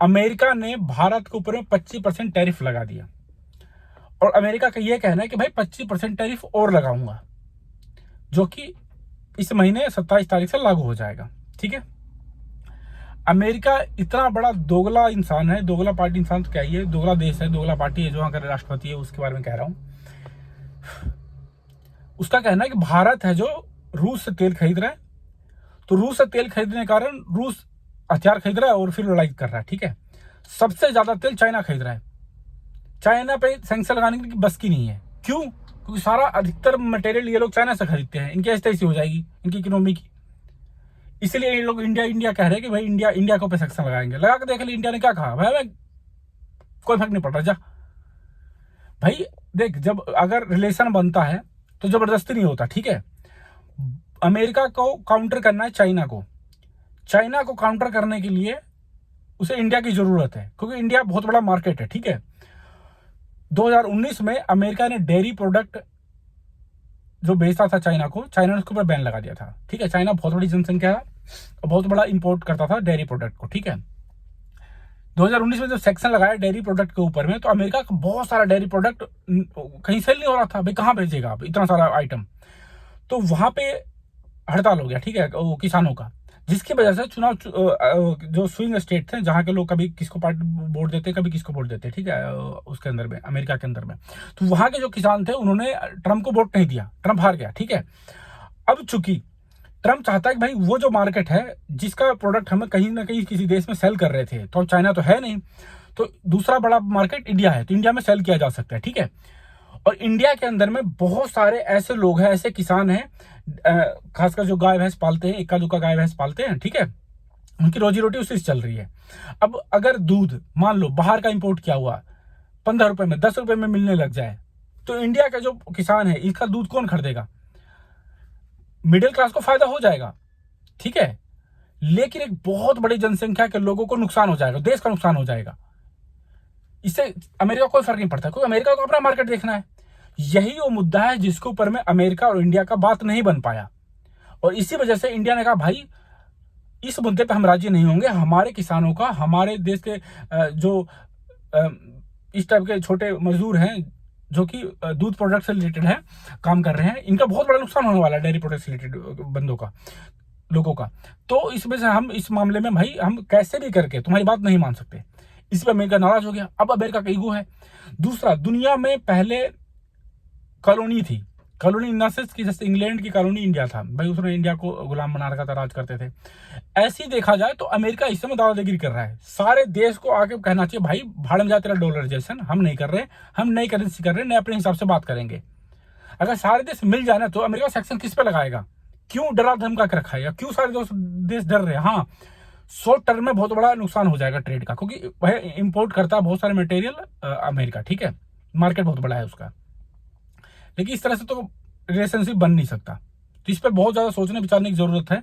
America ने भारत के ऊपर में 25% टैरिफ लगा दिया और अमेरिका का यह कहना है कि भाई 25% टैरिफ और लगाऊंगा, जो कि इस महीने 27 तारीख से लागू हो जाएगा। ठीक है, अमेरिका इतना बड़ा दोगला इंसान है, दोगला पार्टी इंसान तो क्या ही है, दोगला देश है, दोगला पार्टी है, जो वहां का राष्ट्रपति है उसके बारे में कह रहा हूं। उसका कहना है कि भारत है जो रूस से तेल खरीद रहा है, तो रूस से तेल खरीदने के कारण रूस हथियार खरीद रहा है और फिर लड़ाई कर रहा है। ठीक है, सबसे ज्यादा तेल चाइना खरीद रहा है, चाइना पे सैंक्शन लगाने की बस की नहीं है। क्यों? क्योंकि सारा अधिकतर मटेरियल ये लोग चाइना से खरीदते हैं, इनकी ऐसी हो जाएगी इनकी इकोनॉमी की। इसलिए ये लोग इंडिया इंडिया कह रहे हैं कि भाई इंडिया इंडिया को पे सैंक्शन लगाएंगे। लगा के देख लिया इंडिया ने क्या कहा, भाई कोई फर्क नहीं पड़ रहा, जा भाई देख, जब अगर रिलेशन बनता है तो जबरदस्ती नहीं होता। ठीक है, अमेरिका को काउंटर करना है चाइना को, चाइना को काउंटर करने के लिए उसे इंडिया की जरूरत है, क्योंकि इंडिया बहुत बड़ा मार्केट है। ठीक है, 2019 में अमेरिका ने डेयरी प्रोडक्ट जो बेचता था चाइना को, चाइना ने उसके ऊपर बैन लगा दिया था। ठीक है, चाइना बहुत बड़ी जनसंख्या है और बहुत बड़ा इंपोर्ट करता था डेयरी प्रोडक्ट को। ठीक है, 2019 में जब सेक्शन लगाया डेयरी प्रोडक्ट के ऊपर में, तो अमेरिका का बहुत सारा डेयरी प्रोडक्ट कहीं सेल नहीं हो रहा था। भाई कहाँ भेजेगा आप इतना सारा आइटम, तो वहां पे हड़ताल हो गया। ठीक है, वो किसानों का, जिसकी वजह से चुनाव जो स्विंग स्टेट थे, जहां के लोग कभी किसको पार्टी वोट देते, कभी किसको वोट देते। ठीक है, उसके अंदर में, अमेरिका के अंदर में, तो वहां के जो किसान थे उन्होंने ट्रंप को वोट नहीं दिया, ट्रंप हार गया। ठीक है, अब चूंकि ट्रंप चाहता है कि भाई वो जो मार्केट है जिसका प्रोडक्ट हम कहीं ना कहीं किसी देश में सेल कर रहे थे, तो चाइना तो है नहीं, तो दूसरा बड़ा मार्केट इंडिया है, तो इंडिया में सेल किया जा सकता है। ठीक है, और इंडिया के अंदर में बहुत सारे ऐसे लोग हैं, ऐसे किसान हैं, खासकर जो गाय भैंस पालते हैं, इक्का दुक्का गाय भैंस पालते हैं। ठीक है, उनकी रोजी रोटी उसी से चल रही है। अब अगर दूध मान लो बाहर का इंपोर्ट किया हुआ 15 रुपए में, 10 रुपए में मिलने लग जाए, तो इंडिया का जो किसान है इसका दूध कौन खरीदेगा? मिडिल क्लास को फायदा हो जाएगा। ठीक है, लेकिन एक बहुत बड़ी जनसंख्या के लोगों को नुकसान हो जाएगा, देश का नुकसान हो जाएगा। इससे अमेरिका को कोई फर्क नहीं पड़ता, क्योंकि अमेरिका को अपना मार्केट देखना है। यही वो मुद्दा है जिसके ऊपर में अमेरिका और इंडिया का बात नहीं बन पाया, और इसी वजह से इंडिया ने कहा भाई इस मुद्दे पे हम राजी नहीं होंगे। हमारे किसानों का, हमारे देश के जो इस टाइप के छोटे मजदूर हैं जो कि दूध प्रोडक्ट से रिलेटेड है, काम कर रहे हैं, इनका बहुत बड़ा नुकसान होने वाला है, डेयरी प्रोडक्ट से रिलेटेड बंदों का, लोगों का। तो इस वजह से हम इस मामले में भाई हम कैसे भी करके तुम्हारी बात नहीं मान सकते। इस पर अमेरिका नाराज हो गया। अब अमेरिका का ईगो है। दूसरा, दुनिया में पहले कॉलोनी थी, कॉलोनी इन की, जैसे इंग्लैंड की कॉलोनी इंडिया था, भाई उसने इंडिया को गुलाम बना रखा था, राज करते थे। ऐसे ही देखा जाए तो अमेरिका इस समय दादागिरी कर रहा है, सारे देश को आके कहना चाहिए भाई भाड़ में जा तेरा डॉलराइजेशन, हम नहीं कर रहे, हम नई करेंसी कर रहे हैं, नए अपने हिसाब से बात करेंगे। अगर सारे देश मिल जाए ना, तो अमेरिका सेक्शन किस पे लगाएगा? क्यों डरा धमका के रखा है, क्यों सारे देश डर रहे हैं? हाँ, शॉर्ट टर्म में बहुत बड़ा नुकसान हो जाएगा ट्रेड का, क्योंकि वह इंपोर्ट करता है बहुत सारे मटेरियल अमेरिका। ठीक है, मार्केट बहुत बड़ा है उसका, लेकिन इस तरह से तो रिलेशनशिप बन नहीं सकता। तो इस पर बहुत ज्यादा सोचने विचारने की जरूरत है।